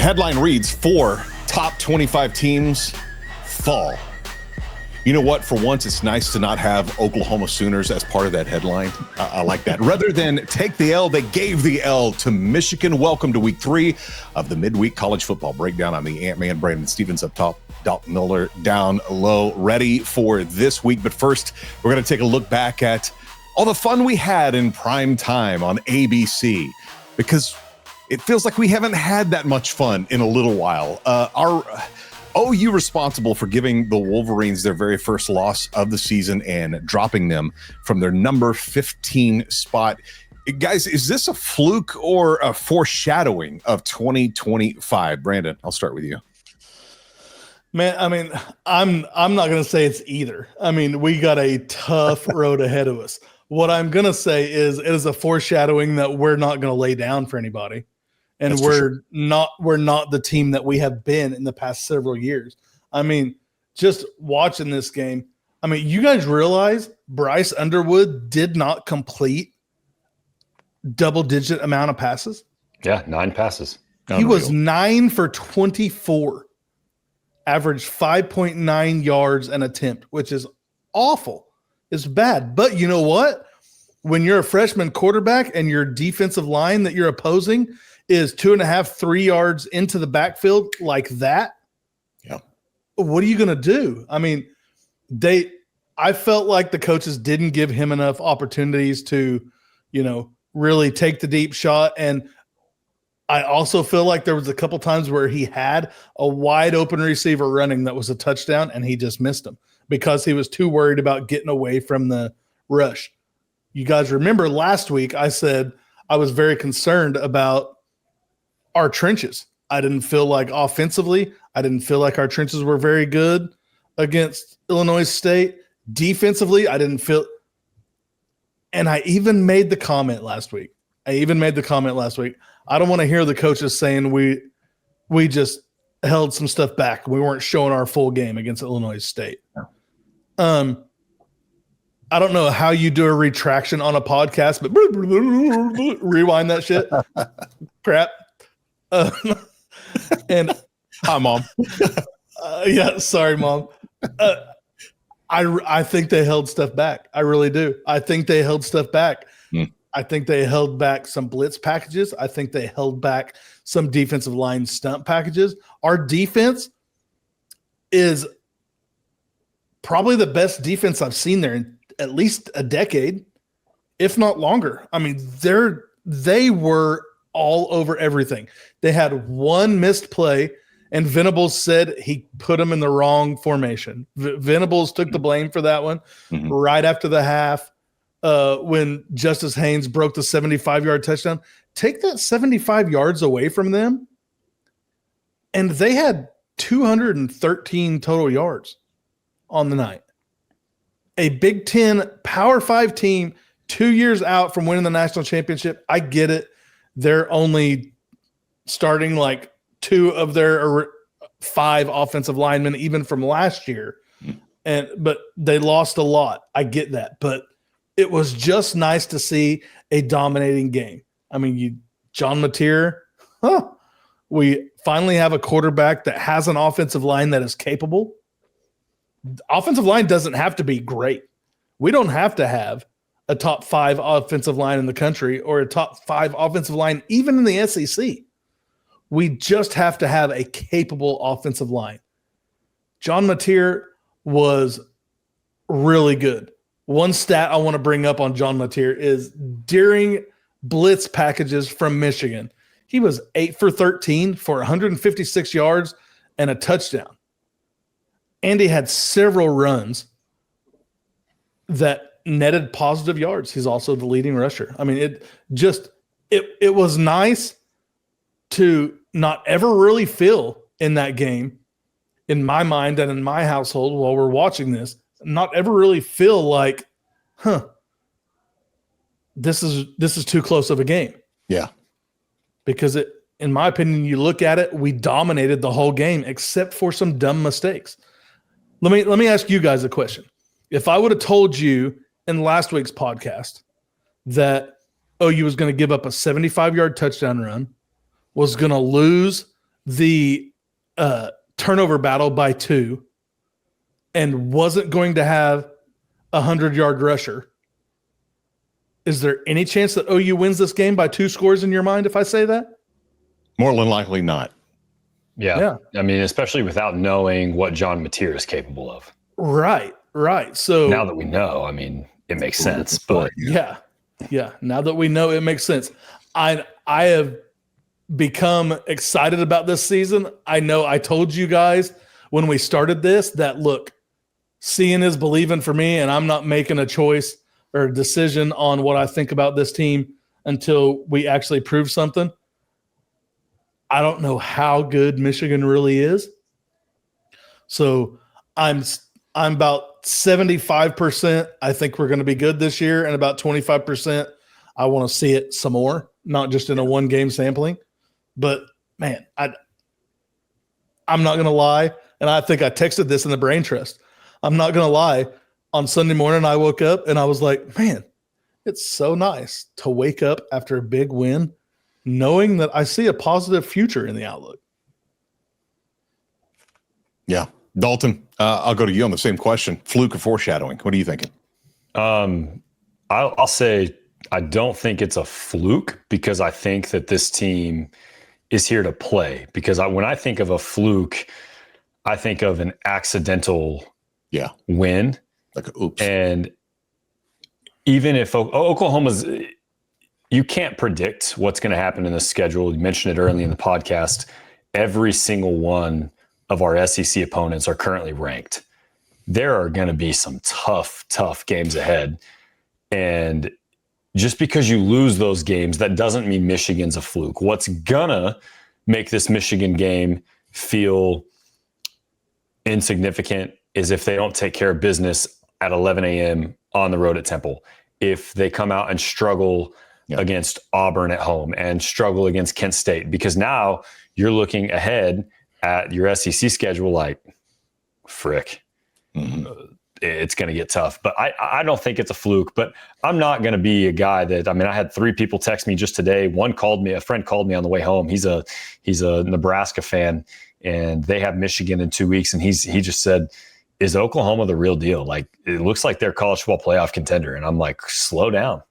headline reads, 4 top 25 teams fall. You know what? For once, it's nice to not have Oklahoma Sooners as part of that headline. I like that. Rather than take the L, they gave the L to Michigan. Welcome to week 3 of the MidWeek College Football Breakdown. I'm the AntMan, Brandon Stevens up top, Dalton Miller down low, ready for this week. But first, we're going to take a look back at all the fun we had in prime time on ABC, because it feels like we haven't had that much fun in a little while. Our OU responsible for giving the Wolverines their very first loss of the season and dropping them from their number 15 spot. Guys, is this a fluke or a foreshadowing of 2025? Brandon, I'll start with you. Man, I mean, I'm not going to say it's either. I mean, we got a tough road ahead of us. What I'm going to say is it is a foreshadowing that we're not going to lay down for anybody. And we're not the team that we have been in the past several years. I mean, just watching this game, I mean, you guys realize Bryce Underwood did not complete double-digit amount of passes? Yeah, 9 passes. He was 9 for 24, averaged 5.9 yards an attempt, which is awful. It's bad. But you know what? When you're a freshman quarterback and your defensive line that you're opposing is 2.5, 3 yards into the backfield like that, yeah, what are you going to do? I mean, I felt like the coaches didn't give him enough opportunities to, really take the deep shot. And I also feel like there was a couple times where he had a wide open receiver running that was a touchdown and he just missed him because he was too worried about getting away from the rush. You guys remember last week I said I was very concerned about our trenches. I didn't feel like offensively, I didn't feel like our trenches were very good against Illinois State. Defensively, I didn't feel, and I even made the comment last week. I don't want to hear the coaches saying we just held some stuff back. We weren't showing our full game against Illinois State. No. I don't know how you do a retraction on a podcast, but rewind that shit. Crap. And hi, Mom. Yeah, sorry, Mom. I think they held stuff back. I really do. I think they held stuff back. I think they held back some blitz packages. I think they held back some defensive line stunt packages. Our defense is probably the best defense I've seen there in at least a decade, if not longer. I mean, they were all over everything. They had one missed play, and Venables said he put them in the wrong formation. Venables took the blame for that one right after the half when Justice Haynes broke the 75-yard touchdown. Take that 75 yards away from them, and they had 213 total yards on the night. A Big Ten Power 5 team 2 years out from winning the national championship. I get it. They're only starting like 2 of their 5 offensive linemen, even from last year. But they lost a lot. I get that. But it was just nice to see a dominating game. I mean, John Mateer, we finally have a quarterback that has an offensive line that is capable. Offensive line doesn't have to be great. We don't have to have a top 5 offensive line in the country or a top 5 offensive line even in the SEC. We just have to have a capable offensive line. John Mateer was really good. One stat I want to bring up on John Mateer is during blitz packages from Michigan, he was 8 for 13 for 156 yards and a touchdown. And he had several runs that netted positive yards. He's also the leading rusher. I mean, it was nice to not ever really feel in that game, in my mind and in my household while we're watching this, not ever really feel like, this is too close of a game. Yeah. Because in my opinion, you look at it, we dominated the whole game except for some dumb mistakes. Let me ask you guys a question. If I would have told you in last week's podcast that OU was going to give up a 75-yard touchdown run, was going to lose the turnover battle by 2 and wasn't going to have a 100-yard rusher, is there any chance that OU wins this game by 2 scores in your mind if I say that? More than likely not. Yeah. I mean, especially without knowing what John Mateer is capable of. Right. So now that we know, I mean, it makes sense. But yeah. Now that we know, it makes sense. I have become excited about this season. I know I told you guys when we started this that, look, seeing is believing for me, and I'm not making a choice or a decision on what I think about this team until we actually prove something. I don't know how good Michigan really is. So I'm about 75%. I think we're going to be good this year, and about 25%. I want to see it some more, not just in a 1-game sampling. But man, I'm not going to lie. And I think I texted this in the Brain Trust. I'm not going to lie. On Sunday morning, I woke up and I was like, man, it's so nice to wake up after a big win, knowing that I see a positive future in the outlook. Yeah. Dalton, I'll go to you on the same question. Fluke or foreshadowing? What are you thinking? I'll say I don't think it's a fluke, because I think that this team is here to play. Because when I think of a fluke, I think of an accidental win. Like a oops. And even if Oklahoma's, you can't predict what's going to happen in the schedule. You mentioned it early in the podcast. Every single one of our SEC opponents are currently ranked. There are going to be some tough games ahead. And just because you lose those games, that doesn't mean Michigan's a fluke. What's gonna make this Michigan game feel insignificant is if they don't take care of business at 11 a.m. on the road at Temple. If they come out and struggle against Auburn at home and struggle against Kent State, because now you're looking ahead at your SEC schedule like, frick. It's going to get tough. But I don't think it's a fluke. But I'm not going to be a guy that, I mean, I had 3 people text me just today. A friend called me on the way home. He's a Nebraska fan, and they have Michigan in 2 weeks. And he just said, is Oklahoma the real deal? Like, it looks like they're college football playoff contender. And I'm like, slow down.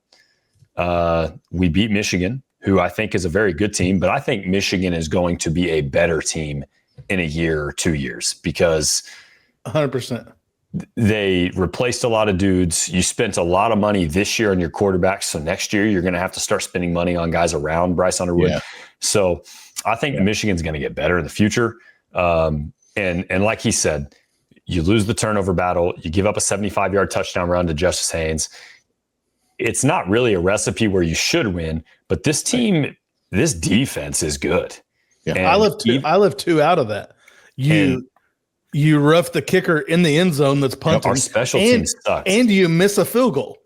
We beat Michigan, who I think is a very good team, but I think Michigan is going to be a better team in a year or 2 years, because 100%. They replaced a lot of dudes. You spent a lot of money this year on your quarterbacks. So next year you're going to have to start spending money on guys around Bryce Underwood. Yeah. So I think Michigan's going to get better in the future. And like he said, you lose the turnover battle. You give up a 75-yard touchdown run to Justice Haynes. It's not really a recipe where you should win, but this team, this defense is good. Yeah. I left two out of that. You rough the kicker in the end zone that's punting. Our special teams sucks. And you miss a field goal.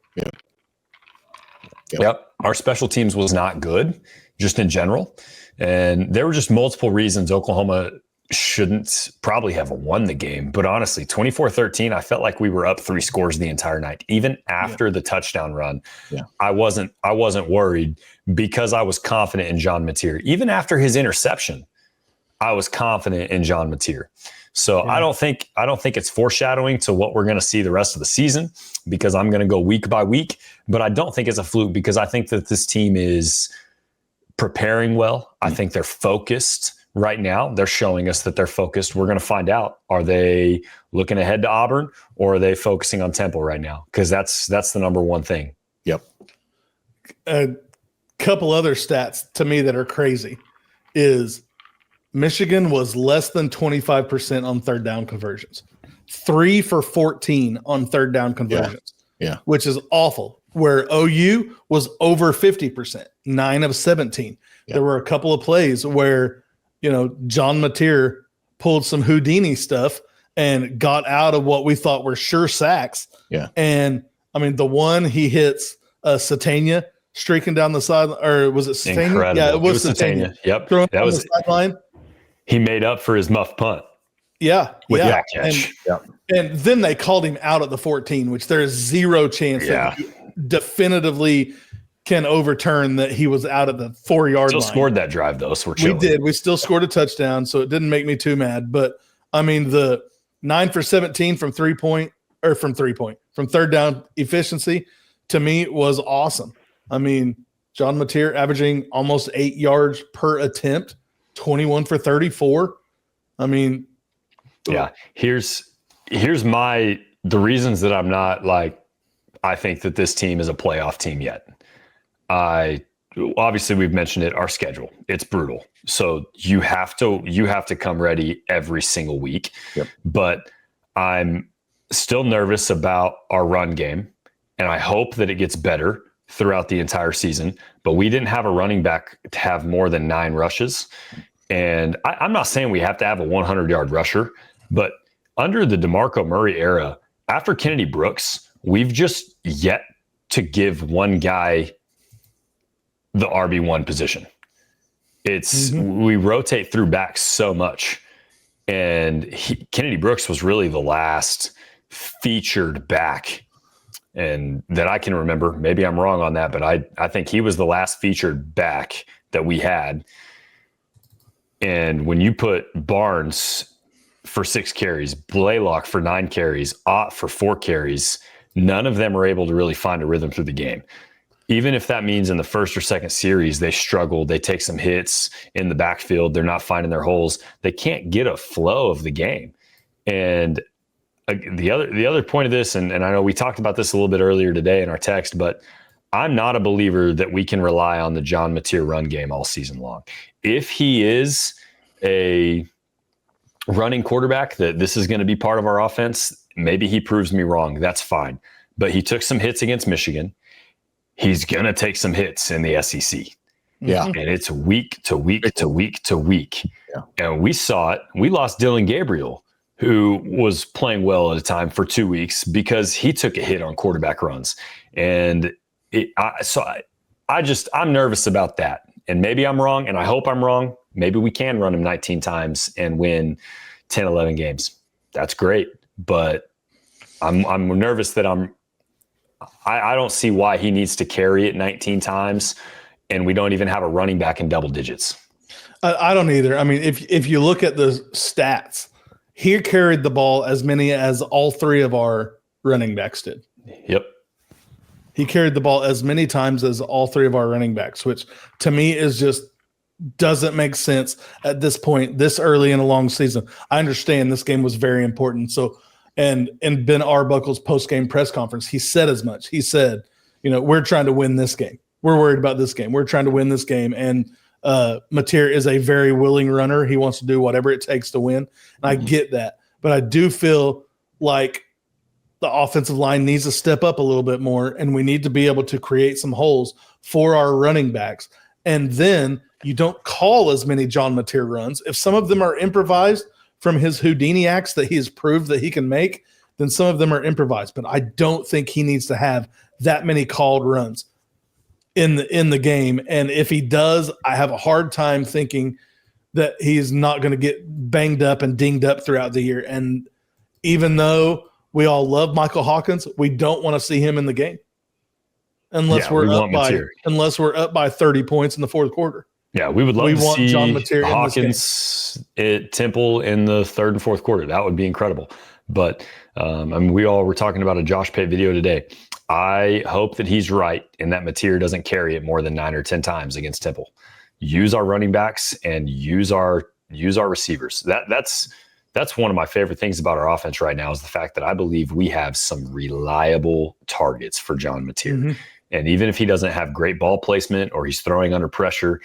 Yep. Our special teams was not good, just in general. And there were just multiple reasons Oklahoma shouldn't probably have won the game. But honestly, 24-13, I felt like we were up 3 scores the entire night. Even after the touchdown run, I wasn't worried, because I was confident in John Mateer. Even after his interception, I was confident in John Mateer. So I don't think it's foreshadowing to what we're going to see the rest of the season, because I'm going to go week by week. But I don't think it's a fluke, because I think that this team is preparing well. I think they're focused right now. They're showing us that they're focused. We're going to find out. Are they looking ahead to Auburn, or are they focusing on Temple right now? Because that's the number one thing. Yep. A couple other stats to me that are crazy is Michigan was less than 25% on third down conversions, 3 for 14 on third down conversions, which is awful. Where OU was over 50%, 9 of 17. There were a couple of plays where, John Mateer pulled some Houdini stuff and got out of what we thought were sure sacks. Yeah. And I mean, the one he hits Satania streaking down the side, or was it Satania? Incredible. Yeah, it was Satania. Yep. Throwing that was the sideline. He made up for his muff punt. Yeah. With that catch. And then they called him out at the 14, which there is zero chance that you definitively can overturn that he was out at the 4-yard line. Still scored that drive, though, so we're chilling. We did. We still scored a touchdown, so it didn't make me too mad. But, I mean, the 9 for 17 from third down efficiency, to me, was awesome. I mean, John Mateer averaging almost 8 yards per attempt, 21 for 34. I mean, yeah. Here's the reasons that I'm not like, I think that this team is a playoff team yet. Obviously we've mentioned it, our schedule, it's brutal. So you have to come ready every single week. Yep. But I'm still nervous about our run game, and I hope that it gets better throughout the entire season. But we didn't have a running back to have more than 9 rushes. And I'm not saying we have to have a 100-yard rusher, but under the DeMarco Murray era, after Kennedy Brooks, we've just yet to give one guy the RB1 position. We rotate through backs so much. And Kennedy Brooks was really the last featured back, and that I can remember. Maybe I'm wrong on that, but I think he was the last featured back that we had. And when you put Barnes for 6 carries, Blaylock for 9 carries, Ott for 4 carries, none of them are able to really find a rhythm through the game. Even if that means in the first or second series, they struggle, they take some hits in the backfield, they're not finding their holes, they can't get a flow of the game. And the other point of this, and I know we talked about this a little bit earlier today in our text, but I'm not a believer that we can rely on the John Mateer run game all season long. If he is a running quarterback, that this is going to be part of our offense, maybe he proves me wrong. That's fine. But he took some hits against Michigan. He's going to take some hits in the SEC. Yeah. And it's week to week to week to week. Yeah. And we saw it. We lost Dylan Gabriel, who was playing well at a time for 2 weeks because he took a hit on quarterback runs. And I'm nervous about that. And maybe I'm wrong, and I hope I'm wrong. Maybe we can run him 19 times and win 10, 11 games. That's great. But I'm nervous that I don't see why he needs to carry it 19 times, and we don't even have a running back in double digits. I don't either. I mean, if you look at the stats, he carried the ball as many as all 3 of our running backs did. Yep. He carried the ball as many times as all 3 of our running backs, which to me is just doesn't make sense at this point, this early in a long season. I understand this game was very important. So, and in Ben Arbuckle's post-game press conference, he said as much. He said, we're trying to win this game. We're worried about this game. We're trying to win this game. And Mateer is a very willing runner. He wants to do whatever it takes to win. And I get that. But I do feel like the offensive line needs to step up a little bit more, and we need to be able to create some holes for our running backs. And then you don't call as many John Mateer runs. If some of them are improvised from his Houdini acts that he has proved that he can make, then some of them are improvised. But I don't think he needs to have that many called runs in the game. And if he does, I have a hard time thinking that he's not going to get banged up and dinged up throughout the year. And even though we all love Michael Hawkins, we don't want to see him in the game unless we're up by 30 points in the fourth quarter. Yeah, we would love to see John Mateer Hawkins at Temple in the third and fourth quarter. That would be incredible. But we all were talking about a Josh Pate video today. I hope that he's right and that Mateer doesn't carry it more than 9 or 10 times against Temple. Use our running backs and use our receivers. That's one of my favorite things about our offense right now is the fact that I believe we have some reliable targets for John Mateer. Mm-hmm. And even if he doesn't have great ball placement or he's throwing under pressure,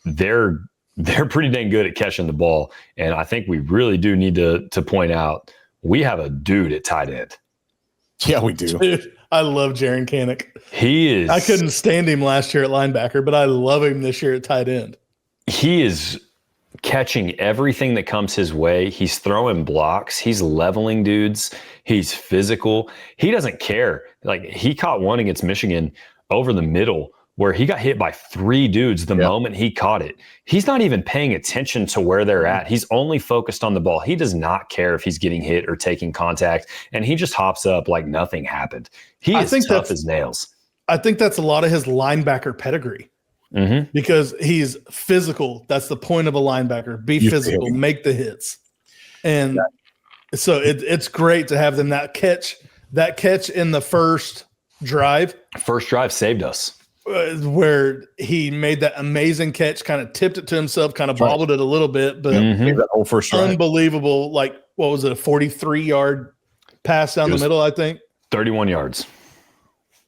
they're pretty dang good at catching the ball. And I think we really do need to point out we have a dude at tight end. Yeah, we do. Dude, I love Jaron Kanik. He is. I couldn't stand him last year at linebacker, but I love him this year at tight end. He is catching everything that comes his way. He's throwing blocks. He's leveling dudes. He's physical. He doesn't care. Like, he caught one against Michigan over the middle where he got hit by 3 dudes the moment he caught it. He's not even paying attention to where they're at. He's only focused on the ball. He does not care if he's getting hit or taking contact, and he just hops up like nothing happened. He is tough as nails. I think that's a lot of his linebacker pedigree because he's physical. That's the point of a linebacker. Be physical, make the hits. And so it's great to have them that catch in the first drive. First drive saved us. Where he made that amazing catch, kind of tipped it to himself, kind of bobbled it a little bit, but that whole first drive. Unbelievable. Like, what was it, a 43-yard pass down the middle, I think? 31 yards.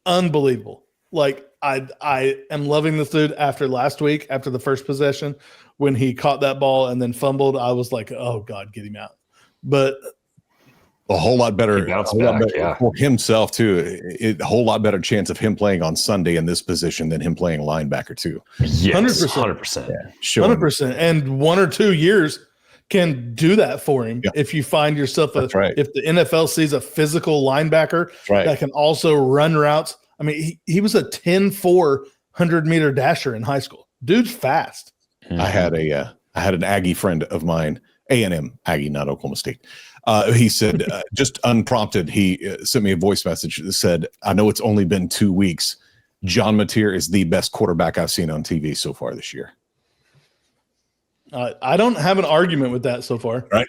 Unbelievable. Like, I am loving this dude after last week, after the first possession, when he caught that ball and then fumbled. I was like, oh, God, get him out. But a whole lot better, for himself too. A whole lot better chance of him playing on Sunday in this position than him playing linebacker too. Yes, 100%. Yeah, 100%. And 1 or 2 years can do that for him. If you find yourself if the NFL sees a physical linebacker that can also run routes. I mean, he was a 10-4 100-meter dasher in high school. Dude's fast. I had an Aggie friend of mine, A&M Aggie, not Oklahoma State. He said, just unprompted, he sent me a voice message that said, I know it's only been 2 weeks. John Mateer is the best quarterback I've seen on TV so far this year. I don't have an argument with that so far. Right.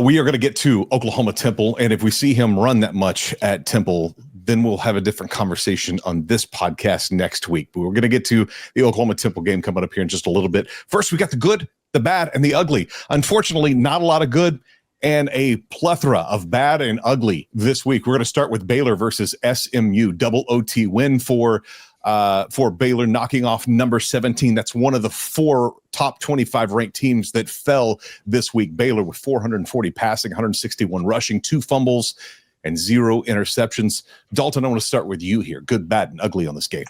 We are going to get to Oklahoma Temple. And if we see him run that much at Temple, then we'll have a different conversation on this podcast next week. But we're going to get to the Oklahoma Temple game coming up here in just a little bit. First, we got the good, the bad, and the ugly. Unfortunately, not a lot of good and a plethora of bad and ugly this week. We're going to start with Baylor versus SMU. Double OT win for Baylor, knocking off number 17. That's one of the 4 top 25 ranked teams that fell this week. Baylor with 440 passing, 161 rushing, 2 fumbles, and 0 interceptions. Dalton, I want to start with you here. Good, bad, and ugly on this game.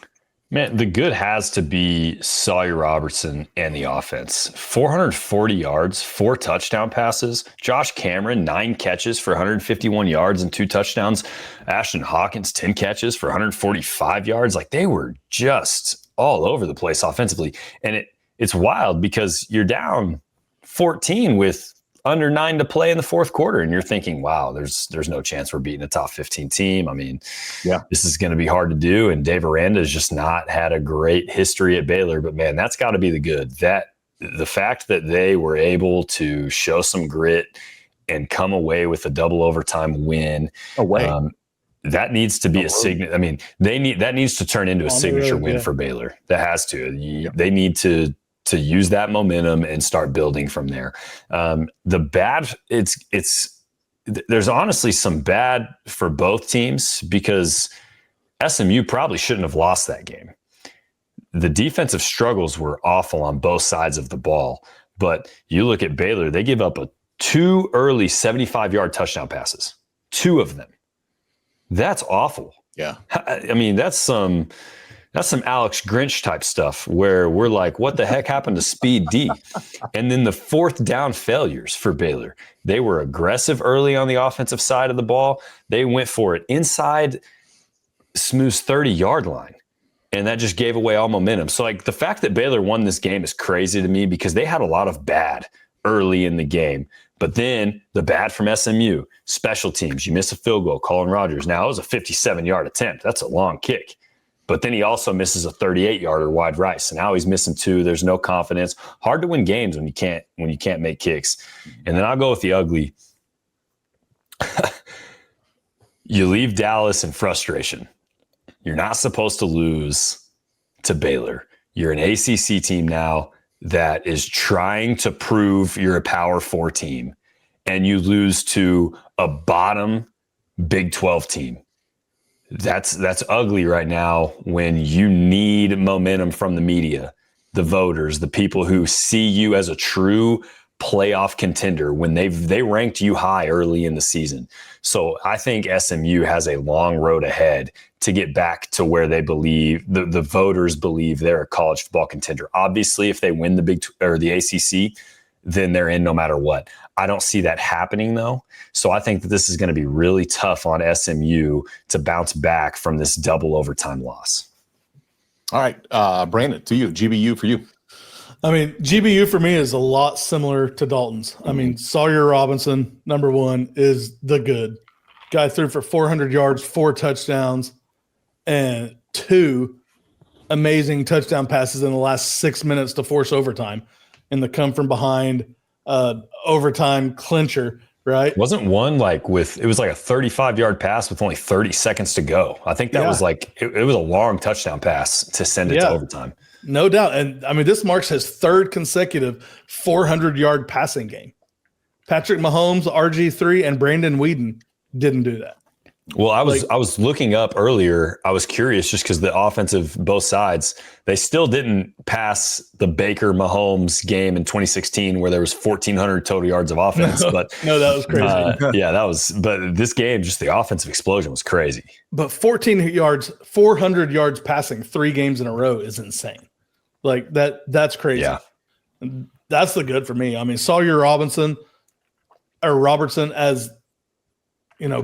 Man, the good has to be Sawyer Robertson and the offense. 440 yards, 4 touchdown passes. Josh Cameron, 9 catches for 151 yards and 2 touchdowns. Ashton Hawkins, 10 catches for 145 yards. Like, they were just all over the place offensively. And it's wild because you're down 14 with under 9 to play in the fourth quarter. And you're thinking, wow, there's no chance we're beating a top 15 team. I mean, this is going to be hard to do. And Dave Aranda has just not had a great history at Baylor, but man, that's got to be the good. That the fact that they were able to show some grit and come away with a double overtime win that needs to be a signature. I mean, that needs to turn into a signature win for Baylor. That has to. They need to use that momentum and start building from there. The bad, there's honestly some bad for both teams because SMU probably shouldn't have lost that game. The defensive struggles were awful on both sides of the ball, but you look at Baylor, they give up 2 early 75-yard touchdown passes, 2 of them. That's awful. Yeah. I mean, that's some Alex Grinch type stuff where we're like, what the heck happened to Speed D? And then the 4th down failures for Baylor. They were aggressive early on the offensive side of the ball. They went for it inside Smooth's 30-yard line. And that just gave away all momentum. So like the fact that Baylor won this game is crazy to me because they had a lot of bad early in the game. But then the bad from SMU, special teams, you miss a field goal, Colin Rogers. Now it was a 57-yard attempt. That's a long kick. But then he also misses a 38-yarder wide right. So now he's missing 2. There's no confidence. Hard to win games when you can't make kicks. And then I'll go with the ugly. You leave Dallas in frustration. You're not supposed to lose to Baylor. You're an ACC team now that is trying to prove you're a Power 4 team, and you lose to a bottom Big 12 team. That's ugly right now when you need momentum from the media, the voters, the people who see you as a true playoff contender when they ranked you high early in the season. So I think SMU has a long road ahead to get back to where they believe the voters believe they're a college football contender. Obviously, if they win the ACC, then they're in no matter what. I don't see that happening though. So I think that this is going to be really tough on SMU to bounce back from this double overtime loss. All right, Brandon, to you, GBU for you. I mean, GBU for me is a lot similar to Dalton's. I mean, Sawyer Robinson, number 1, is the good. Guy threw for 400 yards, 4 touchdowns, and 2 amazing touchdown passes in the last 6 minutes to force overtime in the come from behind overtime clincher, right? Wasn't one like it was like a 35-yard pass with only 30 seconds to go. I think that was like, it was a long touchdown pass to send it to overtime. No doubt. And I mean, this marks his 3rd consecutive 400-yard passing game. Patrick Mahomes, RG3, and Brandon Weeden didn't do that. Well, I was looking up earlier. I was curious just because the offensive both sides, they still didn't pass the Baker Mahomes game in 2016 where there was 1,400 total yards of offense. But no, that was crazy. But this game, just the offensive explosion was crazy. But 400 yards passing 3 games in a row is insane. Like that's crazy. Yeah. That's the good for me. I mean, Sawyer Robertson, as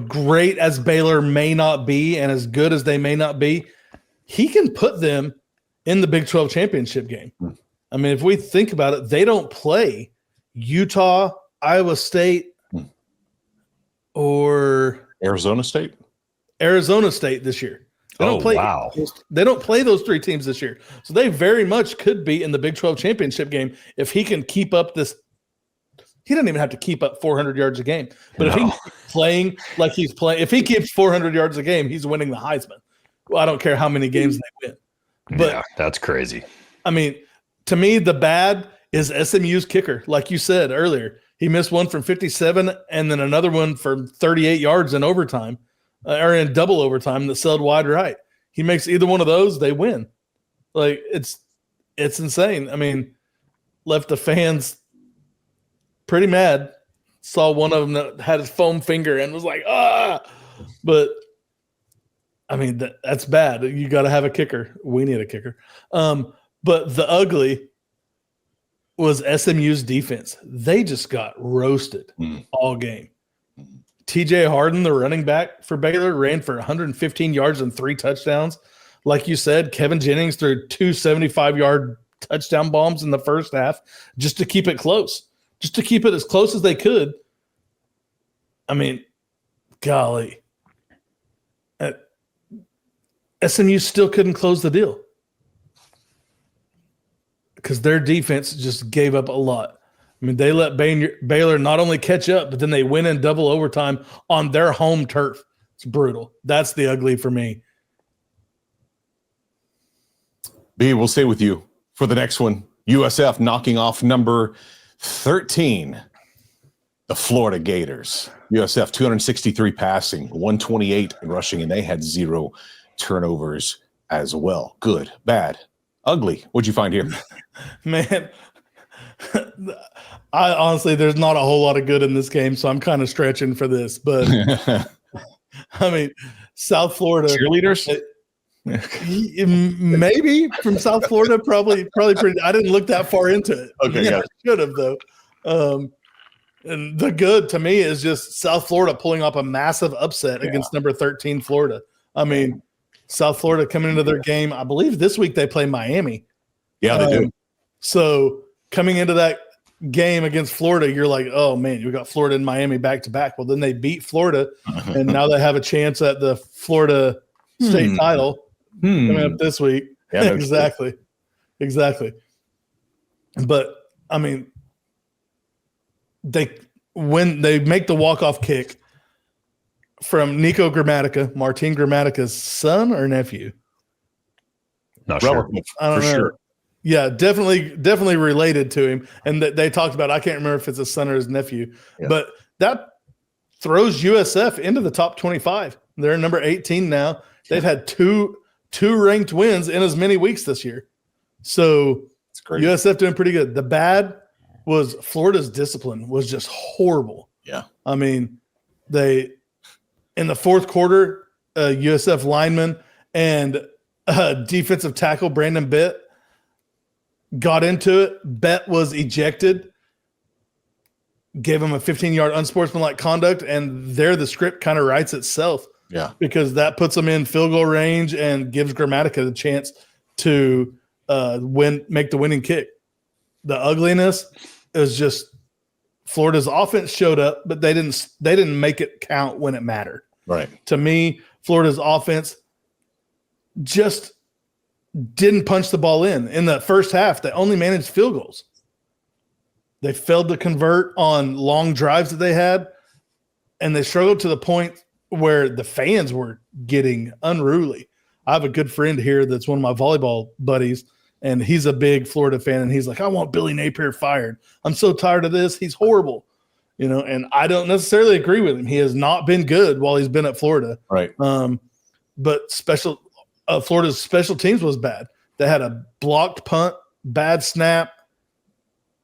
great as Baylor may not be and as good as they may not be, he can put them in the Big 12 championship game. I mean, if we think about it, they don't play Utah, Iowa State, or Arizona State this year. They don't play those 3 teams this year. So they very much could be in the Big 12 championship game if he can keep up this. He doesn't even have to keep up 400 yards a game. But if he's playing like he's playing, if he keeps 400 yards a game, he's winning the Heisman. Well, I don't care how many games they win. But yeah, that's crazy. I mean, to me, the bad is SMU's kicker. Like you said earlier, he missed one from 57 and then another one for 38 yards in overtime or in double overtime that sailed wide right. He makes either one of those, they win. Like it's insane. I mean, left the fans pretty mad. Saw one of them that had his foam finger and was like, but I mean, that's bad. You got to have a kicker. We need a kicker. But the ugly was SMU's defense. They just got roasted all game. TJ Harden, the running back for Baylor, ran for 115 yards and 3 touchdowns. Like you said, Kevin Jennings threw 2 75-yard touchdown bombs in the first half just to keep it close. Just to keep it as close as they could. I mean, golly. SMU still couldn't close the deal because their defense just gave up a lot. I mean, they let Baylor not only catch up, but then they win in double overtime on their home turf. It's brutal. That's the ugly for me. B, we'll stay with you for the next one. USF knocking off number 13, the Florida Gators. USF 263 passing, 128 rushing, and they had 0 turnovers as well. Good, bad, ugly. What'd you find here? Man, I honestly, there's not a whole lot of good in this game, so I'm kind of stretching for this. But I mean, South Florida cheerleaders. Maybe from South Florida, probably pretty. I didn't look that far into it. Okay, I should have though. And the good to me is just South Florida pulling off a massive upset against number 13 Florida. I mean, South Florida coming into their game. I believe this week they play Miami. Yeah, they do. So coming into that game against Florida, you're like, oh man, you got Florida and Miami back to back. Well, then they beat Florida, and now they have a chance at the Florida state title. Coming up this week. Yeah, exactly. But I mean, when they make the walk-off kick from Nico Martin Grammatica's son or nephew. Not sure. I don't know. Sure. Yeah, definitely related to him. And they talked about, I can't remember if it's his son or his nephew, but that throws USF into the top 25. They're number 18 now. They've had two ranked wins in as many weeks this year. So USF doing pretty good. The bad was Florida's discipline was just horrible. Yeah. I mean, in the fourth quarter, USF lineman and defensive tackle Brandon Bett got into it. Bett was ejected, gave him a 15-yard unsportsmanlike conduct, and there the script kind of writes itself. Yeah, because that puts them in field goal range and gives Grammatica the chance to make the winning kick. The ugliness is just Florida's offense showed up, but they didn't make it count when it mattered. Right. To me, Florida's offense just didn't punch the ball in. In the first half, they only managed field goals. They failed to convert on long drives that they had, and they struggled to the point where the fans were getting unruly. I have a good friend here that's one of my volleyball buddies, and he's a big Florida fan, and he's like, I want Billy Napier fired. I'm so tired of this. He's horrible. And I don't necessarily agree with him. He has not been good while he's been at Florida. Right. But Florida's special teams was bad. They had a blocked punt, bad snap.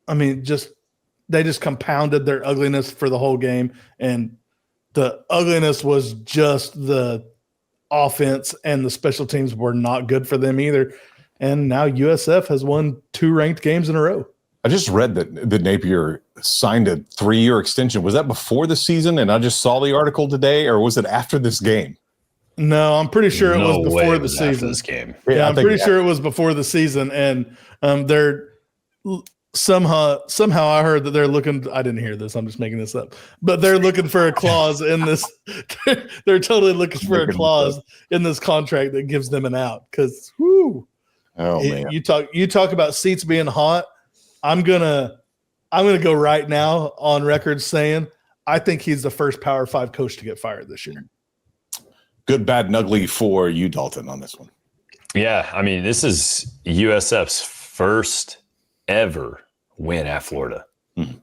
I mean, they just compounded their ugliness for the whole game, and the ugliness was just the offense, and the special teams were not good for them either. And now USF has won 2 ranked games in a row. I just read that Napier signed a 3-year extension. Was that before the season? And I just saw the article today, or was it after this game? No, I'm pretty sure it was before the season. This game. Yeah, I'm pretty sure it was before the season. And they're somehow I heard that they're looking. I didn't hear this. I'm just making this up. But they're looking for a clause in this. They're totally looking for a clause in this contract that gives them an out. Because man, you talk about seats being hot. I'm gonna go right now on record saying I think he's the first Power 5 coach to get fired this year. Good, bad, and ugly for you, Dalton, on this one. Yeah, I mean, this is USF's first ever win at Florida. Mm-hmm.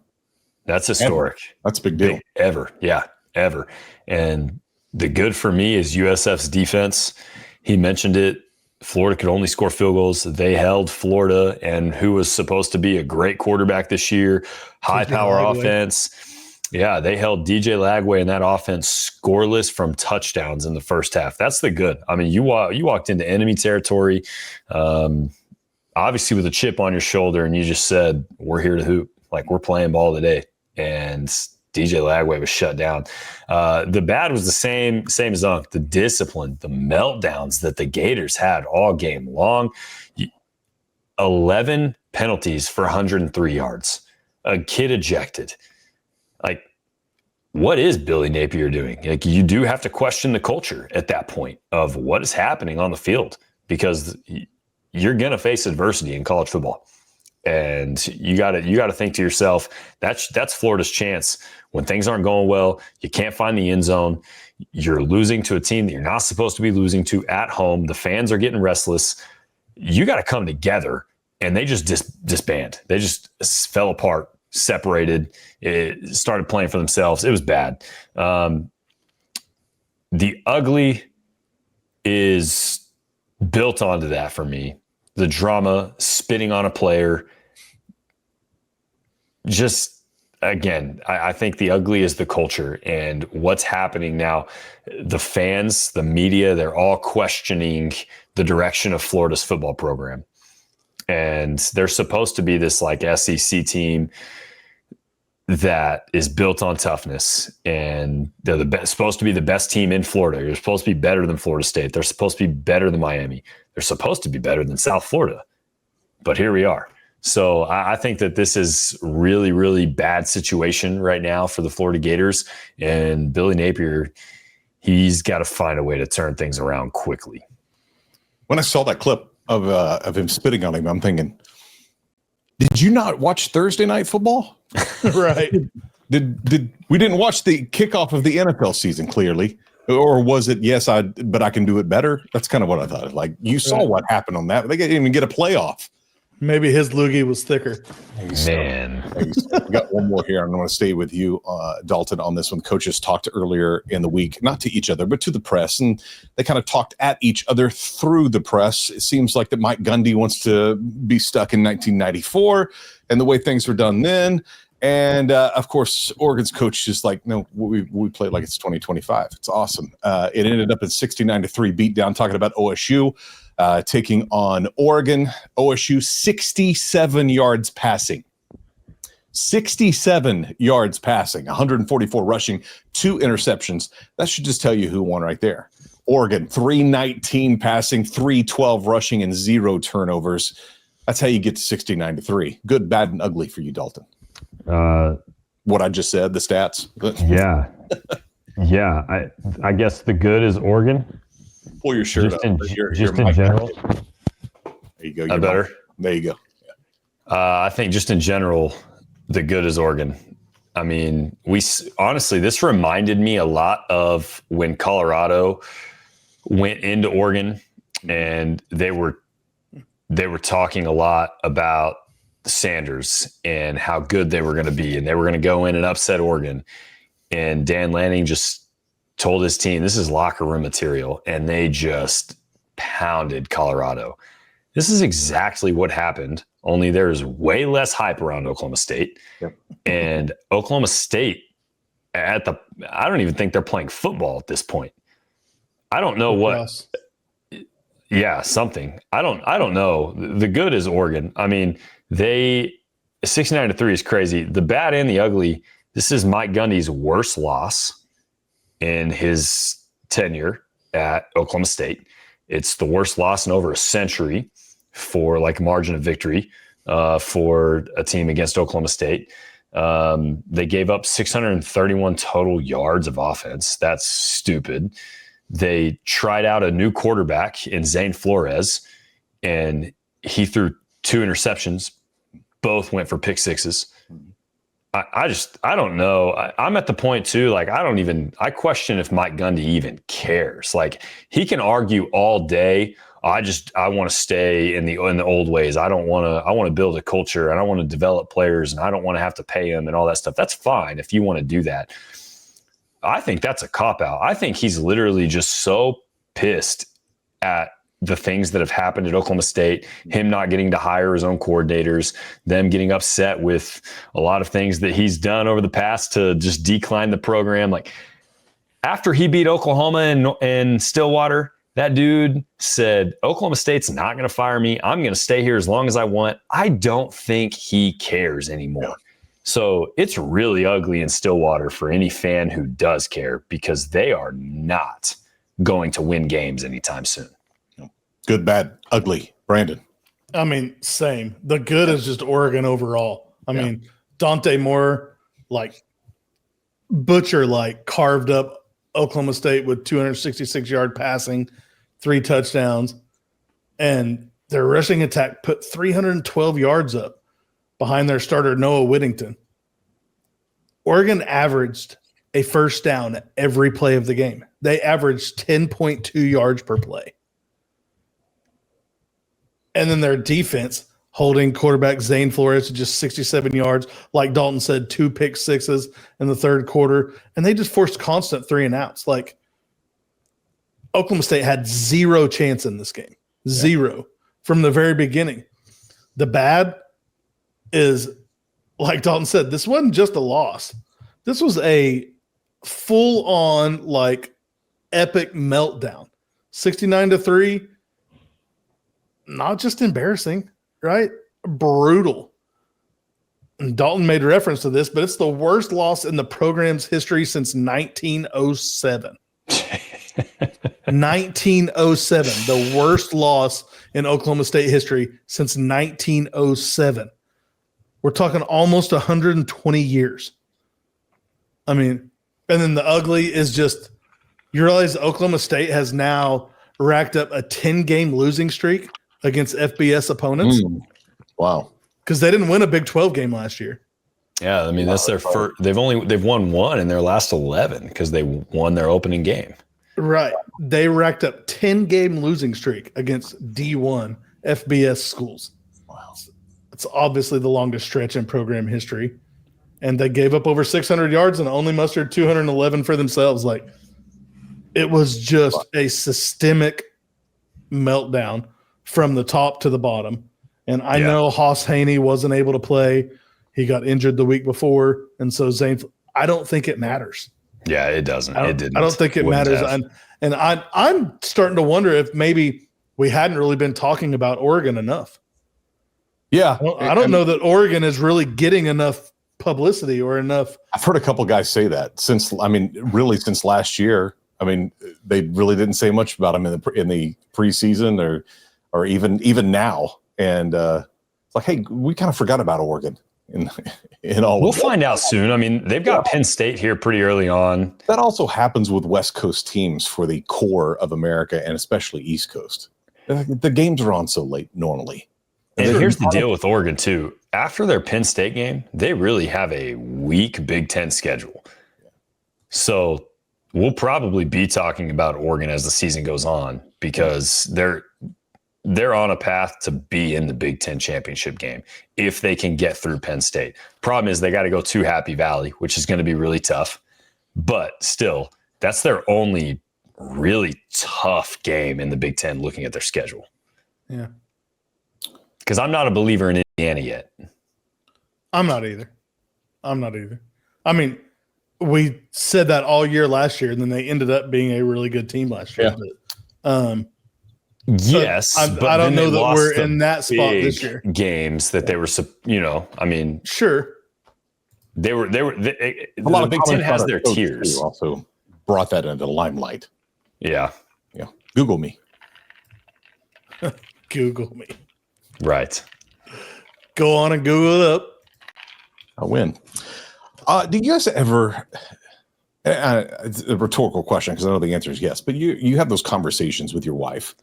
That's historic. That's a big deal. Ever. Yeah, ever. And the good for me is USF's defense. He mentioned it. Florida could only score field goals. They held Florida, and who was supposed to be a great quarterback this year, high-power offense. Yeah, they held DJ Lagway and that offense scoreless from touchdowns in the first half. That's the good. I mean, you walked into enemy territory, obviously with a chip on your shoulder, and you just said, we're here to hoop. Like, we're playing ball today. And DJ Lagway was shut down. The bad was the same as Unk. The discipline, the meltdowns that the Gators had all game long. 11 penalties for 103 yards. A kid ejected. Like, what is Billy Napier doing? Like, you do have to question the culture at that point of what is happening on the field, because you're going to face adversity in college football. And you got to think to yourself, that's Florida's chance. When things aren't going well, you can't find the end zone. You're losing to a team that you're not supposed to be losing to at home. The fans are getting restless. You got to come together. And they just disband. They just fell apart, separated, started playing for themselves. It was bad. The ugly is built onto that for me. The drama, spitting on a player. Just, again, I think the ugly is the culture and what's happening now. The fans, the media, they're all questioning the direction of Florida's football program. And they're supposed to be this like SEC team that is built on toughness, and they're supposed to be the best team in Florida. You're supposed to be better than Florida State. They're supposed to be better than Miami. They're supposed to be better than South Florida. But here we are. So I think that this is really, really bad situation right now for the Florida Gators. And Billy Napier, he's got to find a way to turn things around quickly. When I saw that clip of him spitting on him, I'm thinking, did you not watch Thursday Night Football? Right. Did we didn't watch the kickoff of the NFL season, clearly, or was it but I can do it better? That's kind of what I thought. Like, you saw what happened on that. They didn't even get a playoff. Maybe his loogie was thicker. Man. We got one more here. I'm going to stay with you, Dalton, on this one. Coaches talked earlier in the week, not to each other, but to the press, and they kind of talked at each other through the press. It seems like that Mike Gundy wants to be stuck in 1994 and the way things were done then. And, of course, Oregon's coach is like, no, we play like it's 2025. It's awesome. It ended up in 69-3 beatdown, talking about OSU. Taking on Oregon. OSU 67 yards passing. 67 yards passing, 144 rushing, 2 interceptions. That should just tell you who won right there. Oregon, 319 passing, 312 rushing, and 0 turnovers. That's how you get to 69-3. Good, bad, and ugly for you, Dalton. What I just said, the stats. Yeah. I guess the good is Oregon. Pull your shirt Just up. in general. There you go. Better. There you go. I think just in general, the good is Oregon. I mean, honestly, this reminded me a lot of when Colorado went into Oregon, and they were talking a lot about Sanders and how good they were going to be, and they were going to go in and upset Oregon. And Dan Lanning just told his team, this is locker room material, and they just pounded Colorado. This is exactly what happened, only there's way less hype around Oklahoma State. Yep. And Oklahoma State, I don't even think they're playing football at this point. I don't know what. Yeah, something. I don't know. The good is Oregon. I mean, 69-3 is crazy. The bad and the ugly. This is Mike Gundy's worst loss in his tenure at Oklahoma State. It's the worst loss in over a century for like margin of victory for a team against Oklahoma State. They gave up 631 total yards of offense. That's stupid. They tried out a new quarterback in Zane Flores, and he threw 2 interceptions. Both went for pick sixes. I don't know. I'm at the point too, like, I question if Mike Gundy even cares. Like, he can argue all day. I want to stay in the old ways. I want to build a culture, and I want to develop players, and I don't want to have to pay them and all that stuff. That's fine if you want to do that. I think that's a cop-out. I think he's literally just so pissed at the things that have happened at Oklahoma State, him not getting to hire his own coordinators, them getting upset with a lot of things that he's done over the past to just decline the program. Like, after he beat Oklahoma in Stillwater, that dude said, Oklahoma State's not going to fire me. I'm going to stay here as long as I want. I don't think he cares anymore. Yeah. So it's really ugly in Stillwater for any fan who does care, because they are not going to win games anytime soon. Good, bad, ugly. Brandon. I mean, same. The good is just Oregon overall. I mean, Dante Moore, carved up Oklahoma State with 266-yard passing, 3 touchdowns, and their rushing attack put 312 yards up behind their starter, Noah Whittington. Oregon averaged a first down at every play of the game. They averaged 10.2 yards per play. And then their defense, holding quarterback Zane Flores to just 67 yards. Like Dalton said, 2 pick sixes in the third quarter. And they just forced constant 3 and outs. Like, Oklahoma State had 0 chance in this game. 0 from the very beginning. The bad is, like Dalton said, this wasn't just a loss. This was a full-on, epic meltdown. 69-3. Not just embarrassing, right? Brutal. And Dalton made reference to this, but it's the worst loss in the program's history since 1907. 1907, the worst loss in Oklahoma State history since 1907. We're talking almost 120 years. I mean, and then the ugly is just, you realize Oklahoma State has now racked up a 10-game losing streak against FBS opponents. Wow. Because they didn't win a Big 12 game last year. Yeah, I mean, that's their first. They've won 1 in their last 11 because they won their opening game. Right. They racked up 10-game losing streak against D1 FBS schools. Wow. It's obviously the longest stretch in program history. And they gave up over 600 yards and only mustered 211 for themselves. It was just a systemic meltdown from the top to the bottom. And I know Haas Haney wasn't able to play. He got injured the week before. And so Zane, I don't think it matters. Yeah, it doesn't. It didn't. I don't think it matters. And I'm starting to wonder if maybe we hadn't really been talking about Oregon enough. Yeah. I don't know that Oregon is really getting enough publicity or enough. I've heard a couple guys say that since last year. I mean, they really didn't say much about him in the preseason or even now. And it's like, hey, we kind of forgot about Oregon. in all We'll of that. find out soon. I mean, they've got Penn State here pretty early on. That also happens with West Coast teams for the core of America and especially East Coast. The games are on so late normally. And here's the deal with Oregon, too. After their Penn State game, they really have a weak Big Ten schedule. So we'll probably be talking about Oregon as the season goes on because they're on a path to be in the Big Ten championship game if they can get through Penn State. Problem is they got to go to Happy Valley, which is going to be really tough. But still, that's their only really tough game in the Big Ten looking at their schedule. Yeah. Because I'm not a believer in Indiana yet. I'm not either. I mean, we said that all year last year, and then they ended up being a really good team last year. Yeah. Yes, but I don't know that we're in that spot this year. Games that they were, I mean, sure, they were. A lot of Big Ten has their tiers. Also brought that into the limelight. Yeah. Google me. Google me. Right. Go on and Google it up. I win. Do you guys ever? It's a rhetorical question because I know the answer is yes. But you have those conversations with your wife,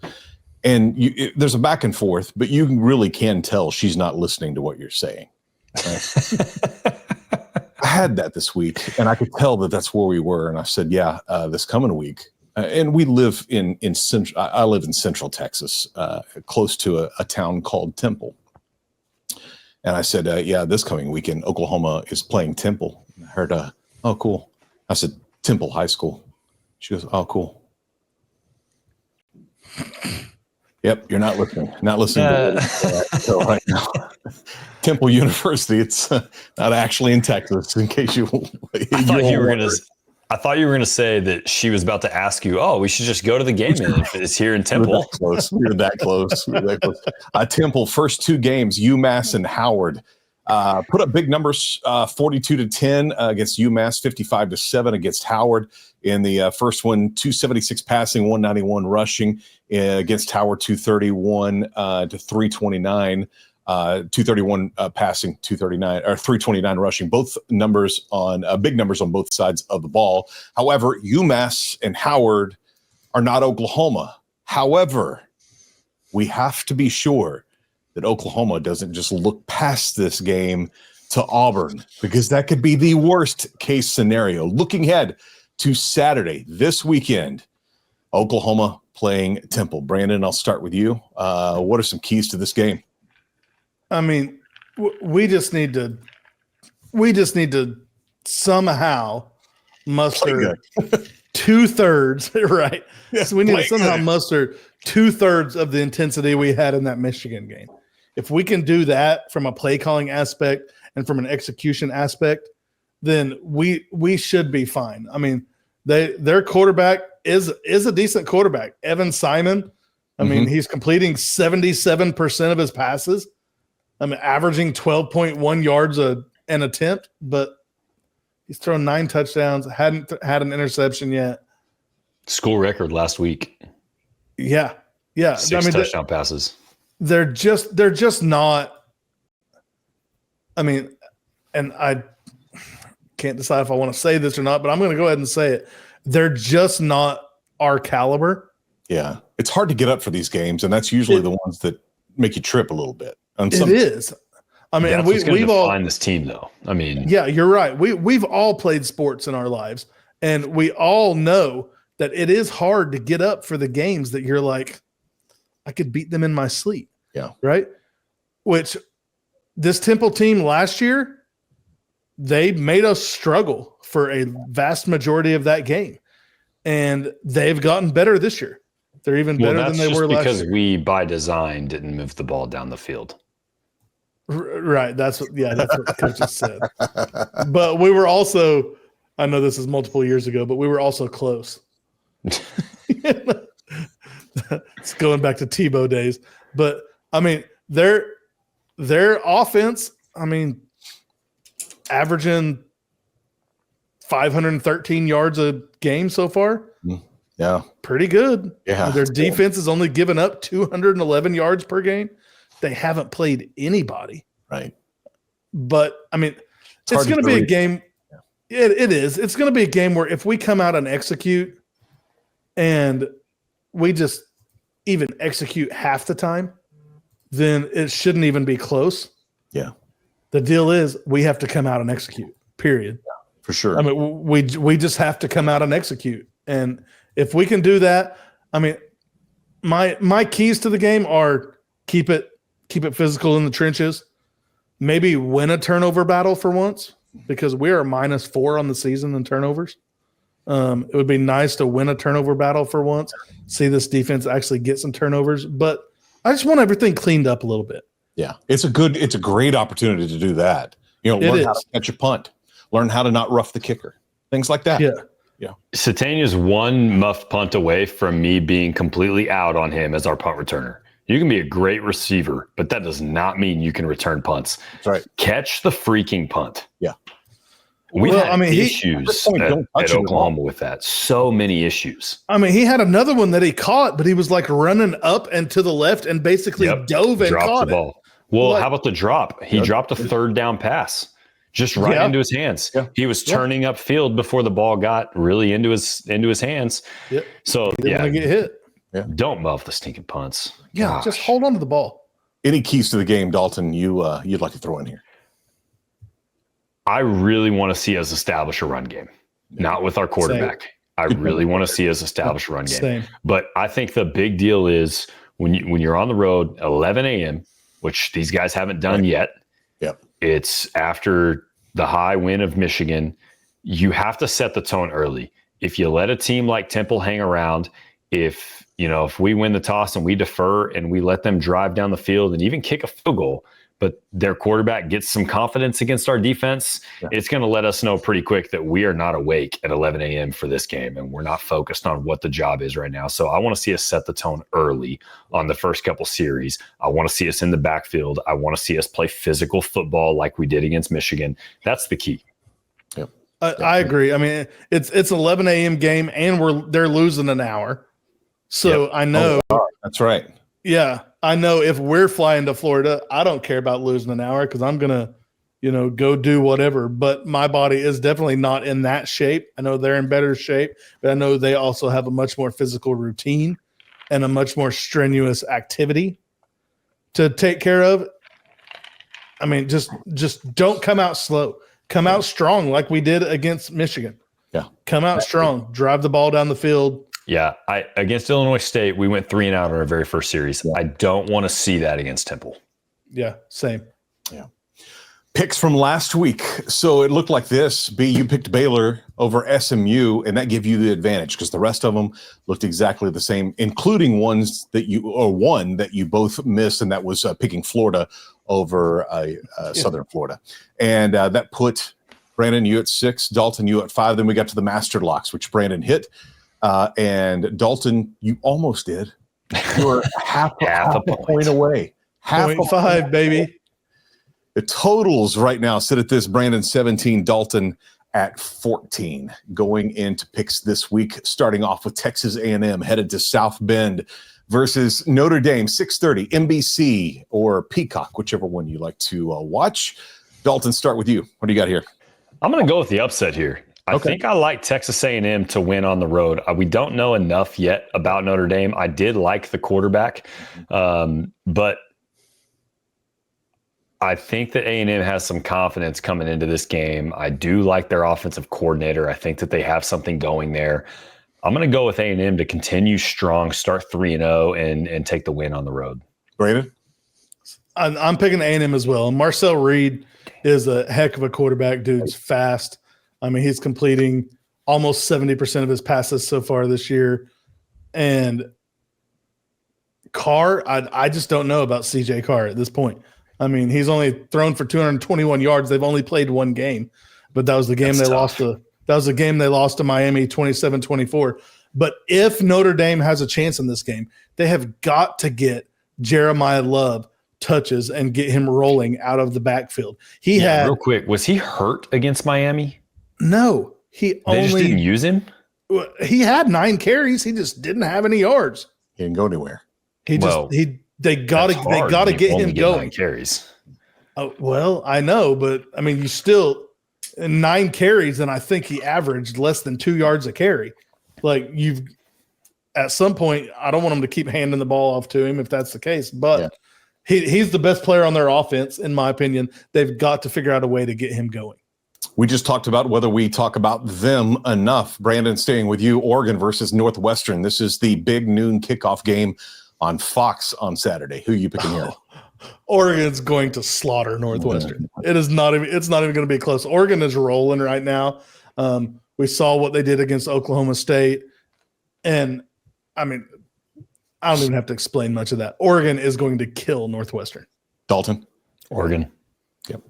and there's a back and forth, but you really can tell she's not listening to what you're saying. Right? I had that this week, and I could tell that that's where we were. And I said, "Yeah, this coming week." And we live in central. I live in Central Texas, close to a town called Temple. And I said, "Yeah, this coming weekend, Oklahoma is playing Temple." I heard, "Oh, cool." I said, "Temple High School." She goes, "Oh, cool." Yep, you're not listening. Not listening to what right now. Temple University. It's not actually in Texas. In case you, I thought you were gonna say that she was about to ask you, "Oh, we should just go to the game if it's here in Temple." We were that close. Temple first two games, UMass and Howard. Put up big numbers, 42-10 against UMass, 55-7 against Howard. In the first one, 276 passing, 191 rushing against Howard, 231 to 329. 231 passing, 239 or 329 rushing. Both numbers on big numbers on both sides of the ball. However, UMass and Howard are not Oklahoma. However, we have to be sure that Oklahoma doesn't just look past this game to Auburn, because that could be the worst case scenario. Looking ahead to Saturday, this weekend, Oklahoma playing Temple. Brandon, I'll start with you. What are some keys to this game? I mean, we just need to somehow muster 2/3, right? Yeah, so we need to somehow muster 2/3 of the intensity we had in that Michigan game. If we can do that from a play calling aspect and from an execution aspect, then we should be fine. I mean, their quarterback is a decent quarterback. Evan Simon, I mean, he's completing 77% of his passes. I mean, averaging 12.1 yards an attempt, but he's thrown 9 touchdowns, hadn't had an interception yet. School record last week. Yeah. 6 touchdown passes. They're just not. I mean, and I can't decide if I want to say this or not, but I'm going to go ahead and say it. They're just not our caliber. Yeah, it's hard to get up for these games, and that's usually the ones that make you trip a little bit. It is. I mean, and we've all define this team, though. I mean, yeah, you're right. We've all played sports in our lives, and we all know that it is hard to get up for the games that you're like, I could beat them in my sleep. Yeah. Right. Which this Temple team last year, they made us struggle for a vast majority of that game, and they've gotten better this year. They're even better than they were last year. Because we, by design, didn't move the ball down the field. Right. That's what the coaches said. But we were also, I know this is multiple years ago, but we were also close. It's going back to Tebow days. But I mean, their offense, I mean, averaging 513 yards a game so far. Yeah. Pretty good. Yeah. Their defense has only given up 211 yards per game. They haven't played anybody. Right. But I mean, it's going to be a game. It is. It's going to be a game where if we come out and execute, and we just even execute half the time, then it shouldn't even be close. Yeah. The deal is we have to come out and execute. Period. Yeah, for sure. I mean, we just have to come out and execute, and if we can do that, I mean, my keys to the game are keep it physical in the trenches, maybe win a turnover battle for once because we are -4 on the season in turnovers. It would be nice to win a turnover battle for once, see this defense actually get some turnovers, but I just want everything cleaned up a little bit. Yeah, it's a great opportunity to do that. Learn how to catch a punt, learn how to not rough the kicker, things like that. Yeah. Satania's one muffed punt away from me being completely out on him as our punt returner. You can be a great receiver, but that does not mean you can return punts. That's right. Catch the freaking punt. Yeah. We had issues at Oklahoma with that. So many issues. I mean, he had another one that he caught, but he was like running up and to the left and basically dove and caught the ball. Well, how about the drop? He dropped a third down pass just right into his hands. Yeah. He was turning upfield before the ball got really into his hands. Yep. So he didn't want to get hit. Yeah. Don't muff the stinking punts. Yeah, just hold on to the ball. Any keys to the game, Dalton, you'd like to throw in here? I really want to see us establish a run game, not with our quarterback. Same. I really want to see us establish a run game. Same. But I think the big deal is when you're on the road, 11 a.m., which these guys haven't done yet. Yep. It's after the high win of Michigan. You have to set the tone early. If you let a team like Temple hang around, if we win the toss and we defer and we let them drive down the field and even kick a field goal, but their quarterback gets some confidence against our defense, it's going to let us know pretty quick that we are not awake at 11 a.m. for this game, and we're not focused on what the job is right now. So I want to see us set the tone early on the first couple series. I want to see us in the backfield. I want to see us play physical football like we did against Michigan. That's the key. Yep. I agree. I mean, it's 11 a.m. game, and they're losing an hour. So I know. That's right. Yeah. I know if we're flying to Florida, I don't care about losing an hour because I'm going to, go do whatever. But my body is definitely not in that shape. I know they're in better shape, but I know they also have a much more physical routine and a much more strenuous activity to take care of. I mean, just don't come out slow. Come out strong like we did against Michigan. Yeah. Come out strong. Drive the ball down the field. Yeah, against Illinois State, we went 3-and-out on our very first series. Yeah. I don't want to see that against Temple. Yeah, same. Yeah. Picks from last week. So it looked like this. You picked Baylor over SMU, and that gave you the advantage because the rest of them looked exactly the same, including one that you both missed, and that was picking Florida over Southern Florida. And that put Brandon, you at 6, Dalton, you at 5. Then we got to the master locks, which Brandon hit. And Dalton, you almost did. You were half a point away. 0.5, baby. The totals right now sit at this: Brandon 17, Dalton at 14. Going into picks this week, starting off with Texas A&M headed to South Bend versus Notre Dame, 6:30, NBC or Peacock, whichever one you like to watch. Dalton, start with you. What do you got here? I'm going to go with the upset here. I think I like Texas A&M to win on the road. We don't know enough yet about Notre Dame. I did like the quarterback, but I think that A&M has some confidence coming into this game. I do like their offensive coordinator. I think that they have something going there. I'm going to go with A&M to continue strong, start 3-0, and take the win on the road. Brandon? I'm picking A&M as well. Marcel Reed is a heck of a quarterback. Dude's fast. I mean, he's completing almost 70% of his passes so far this year. And Carr, I just don't know about CJ Carr at this point. I mean, he's only thrown for 221 yards. They've only played one game, but that was the game lost to. That was the game they lost to Miami 27-24. But if Notre Dame has a chance in this game, they have got to get Jeremiah Love touches and get him rolling out of the backfield. Real quick, was he hurt against Miami? No, they just didn't use him. He had 9 carries. He just didn't have any yards. He didn't go anywhere. They got to get him going. 9 carries. Well, I know, but I mean, you still 9 carries, and I think he averaged less than 2 yards a carry. Like at some point, I don't want him to keep handing the ball off to him if that's the case, but he's the best player on their offense, in my opinion. They've got to figure out a way to get him going. We just talked about whether we talk about them enough. Brandon, staying with you, Oregon versus Northwestern. This is the big noon kickoff game on Fox on Saturday. Who are you picking here? Oregon's going to slaughter Northwestern. It's not even going to be close. Oregon is rolling right now. We saw what they did against Oklahoma State. And I mean, I don't even have to explain much of that. Oregon is going to kill Northwestern. Dalton? Oregon. Yep.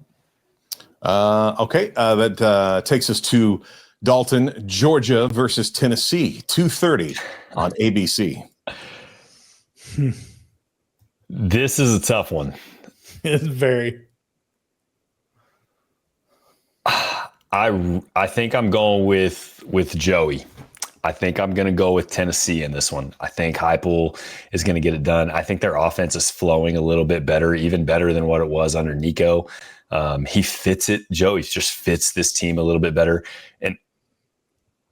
Okay. That takes us to Dalton, Georgia versus Tennessee, 2:30 on ABC. This is a tough one. It's very. I think I'm going with Joey. I think I'm going to go with Tennessee in this one. I think Heupel is going to get it done. I think their offense is flowing a little bit better, even better than what it was under Nico. He fits it. Joey just fits this team a little bit better. And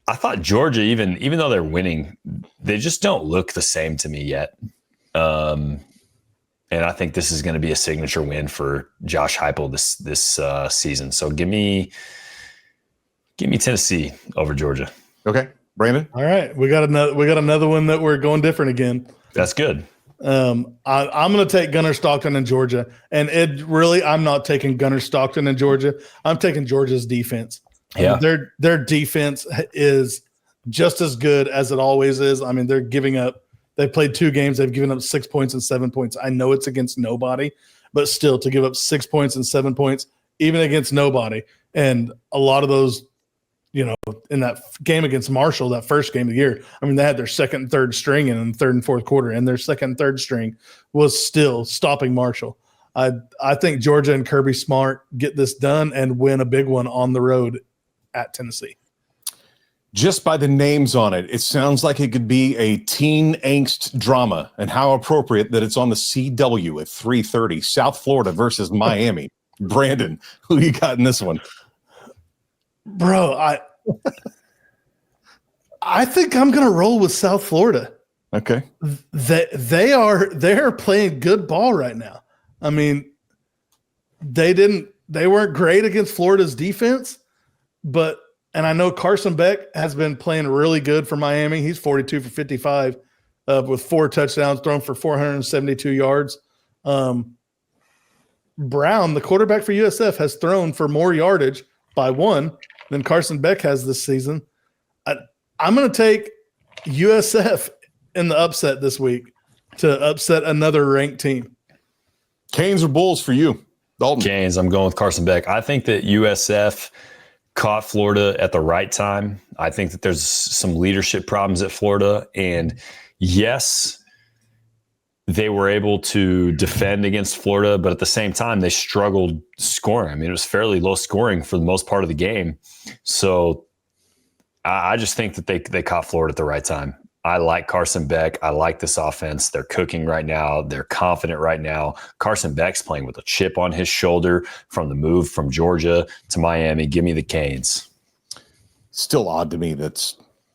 I thought Georgia, even though they're winning, they just don't look the same to me yet. And I think this is going to be a signature win for Josh Heupel this season. So give me Tennessee over Georgia. Okay, Brandon. All right, we got another one that we're going different again. That's good. I'm going to take Gunnar Stockton in Georgia, and I'm not taking Gunnar Stockton in Georgia. I'm taking Georgia's defense. Yeah, their defense is just as good as it always is. I mean, they're giving up. They played 2 games. They've given up 6 points and 7 points. I know it's against nobody, but still to give up 6 points and 7 points, even against nobody. And a lot of those, in that game against Marshall, that first game of the year, I mean, they had their second and third string in the third and fourth quarter, and their second and third string was still stopping Marshall. I think Georgia and Kirby Smart get this done and win a big one on the road at Tennessee. Just by the names on it, it sounds like it could be a teen angst drama, and how appropriate that it's on the CW at 3:30. South Florida versus Miami. Brandon, who you got in this one? Bro, I think I'm going to roll with South Florida. Okay. They are playing good ball right now. I mean, they weren't great against Florida's defense, and I know Carson Beck has been playing really good for Miami. He's 42 for 55 with 4 touchdowns thrown for 472 yards. Brown, the quarterback for USF, has thrown for more yardage by 1 than Carson Beck has this season. I'm going to take USF in the upset this week to upset another ranked team. Canes or Bulls for you? Dalton. Canes. I'm going with Carson Beck. I think that USF caught Florida at the right time. I think that there's some leadership problems at Florida. And yes, they were able to defend against Florida, but at the same time, they struggled scoring. I mean, it was fairly low scoring for the most part of the game. So I just think that they caught Florida at the right time. I like Carson Beck. I like this offense. They're cooking right now. They're confident right now. Carson Beck's playing with a chip on his shoulder from the move from Georgia to Miami. Give me the Canes. Still odd to me that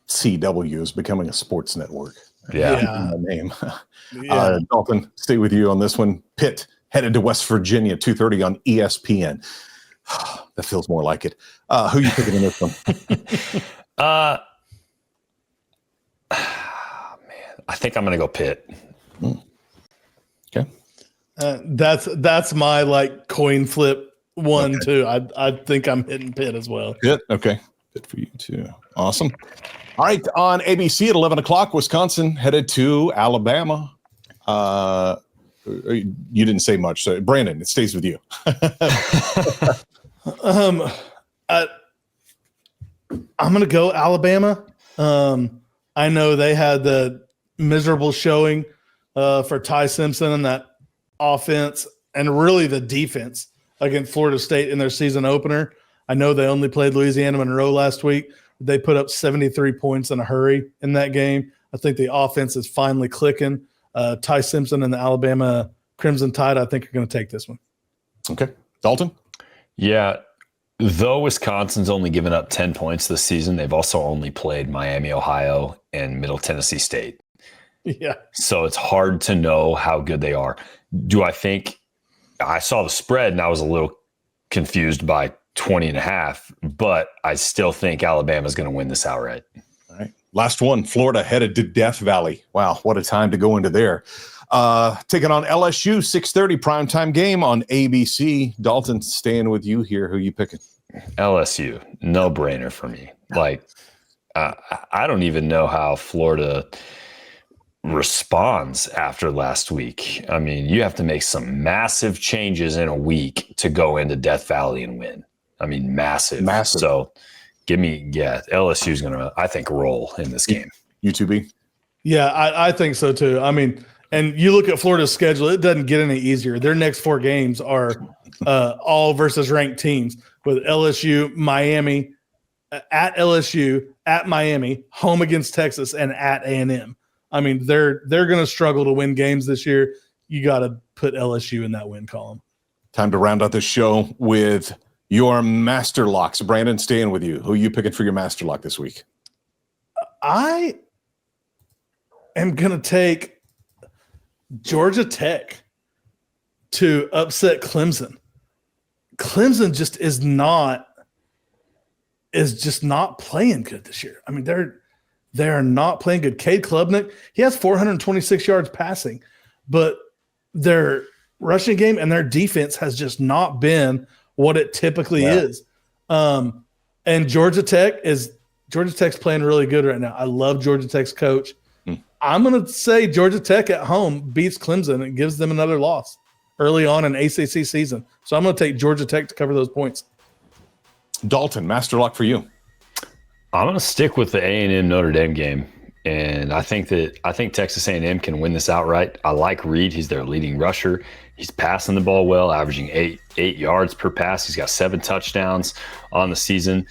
CW is becoming a sports network. Yeah. Name. Dalton, stay with you on this one. Pitt headed to West Virginia, 2:30 on ESPN. That feels more like it. Who are you picking in this one? I think I'm going to go Pitt. Okay. That's my coin flip one too. I think I'm hitting Pitt as well. Pitt. Okay. Good for you too. Awesome. All right. On ABC at 11 o'clock, Wisconsin headed to Alabama. You didn't say much. So Brandon, it stays with you. I'm going to go Alabama. I know they had the miserable showing for Ty Simpson and that offense and really the defense against Florida State in their season opener. I know they only played Louisiana Monroe last week. They put up 73 points in a hurry in that game. I think the offense is finally clicking. Ty Simpson and the Alabama Crimson Tide, I think, are going to take this one. Okay. Dalton? Yeah. Though Wisconsin's only given up 10 points this season, they've also only played Miami, Ohio, and Middle Tennessee State. Yeah. So it's hard to know how good they are. Do I think I saw the spread and I was a little confused by 20.5, but I still think Alabama's going to win this outright. All right. Last one, Florida headed to Death Valley. Wow, what a time to go into there. Taking on LSU, 6:30 primetime game on ABC. Dalton, staying with you here. Who you picking? LSU, no brainer for me. Like, I don't even know how Florida responds after last week. I mean, you have to make some massive changes in a week to go into Death Valley and win. I mean, massive. So LSU's going to, I think, roll in this game. U2B? Yeah, I think so too. I mean, and you look at Florida's schedule, it doesn't get any easier. Their next 4 games are all versus ranked teams with LSU, Miami, at LSU, at Miami, home against Texas, and at A&M. I mean, they're going to struggle to win games this year. You got to put LSU in that win column. Time to round out the show with your master locks. Brandon, staying with you. Who are you picking for your master lock this week? I am going to take Georgia Tech to upset Clemson. Clemson just is just not playing good this year. I mean, they're not playing good. Cade Klubnik, he has 426 yards passing, but their rushing game and their defense has just not been what it typically is. And Georgia Tech's playing really good right now. I love Georgia Tech's coach. I'm going to say Georgia Tech at home beats Clemson and gives them another loss early on in ACC season. So I'm going to take Georgia Tech to cover those points. Dalton, master lock for you. I'm going to stick with the A&M Notre Dame game, and I think Texas A&M can win this outright. I like Reed. He's their leading rusher. He's passing the ball well, averaging 8 yards per pass. He's got 7 touchdowns on the season.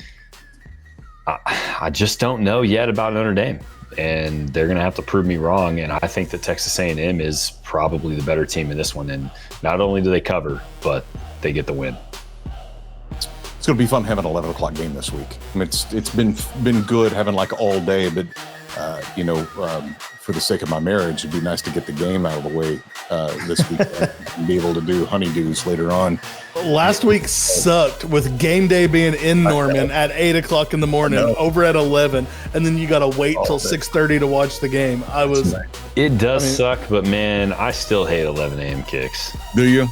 I just don't know yet about Notre Dame, and they're going to have to prove me wrong, and I think that Texas A&M is probably the better team in this one, and not only do they cover, but they get the win. It's going to be fun having an 11 o'clock game this week. I mean, it's been good having like all day, but for the sake of my marriage, it'd be nice to get the game out of the way this week and be able to do honeydews later on. Last week sucked with game day being in Norman at 8 o'clock in the morning, over at 11, and then you got to wait till 6:30 to watch the game. It does suck, but man, I still hate 11 a.m. kicks. Do you?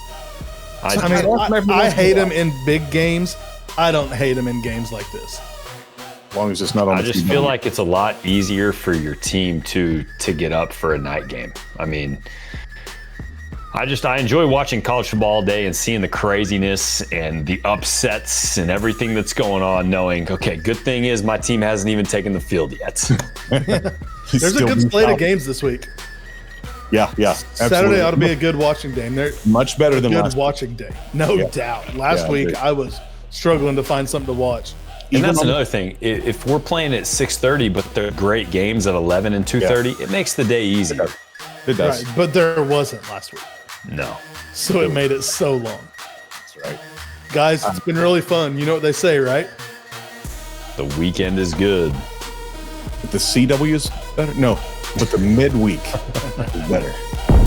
I hate them in big games. I don't hate them in games like this. As long as it's not on. I just feel like it's a lot easier for your team to get up for a night game. I mean, I enjoy watching college football all day and seeing the craziness and the upsets and everything that's going on, knowing, okay, good thing is my team hasn't even taken the field yet. There's a good slate of games this week. Yeah, absolutely. Saturday ought to be a good watching day. They're much better than last watching day. No doubt. Last week I was struggling to find something to watch. And that's another thing. If we're playing at 6:30, but they're great games at 11 and 2:30, it makes the day easier. It does. Right, but there wasn't last week. No. So it made it so long. That's right. Guys, it's been really fun. You know what they say, right? The weekend is good. But the CW's better? No, but the midweek is better.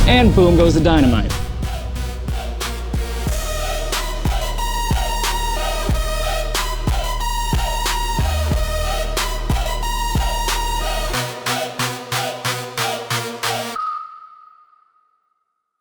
And boom goes the dynamite.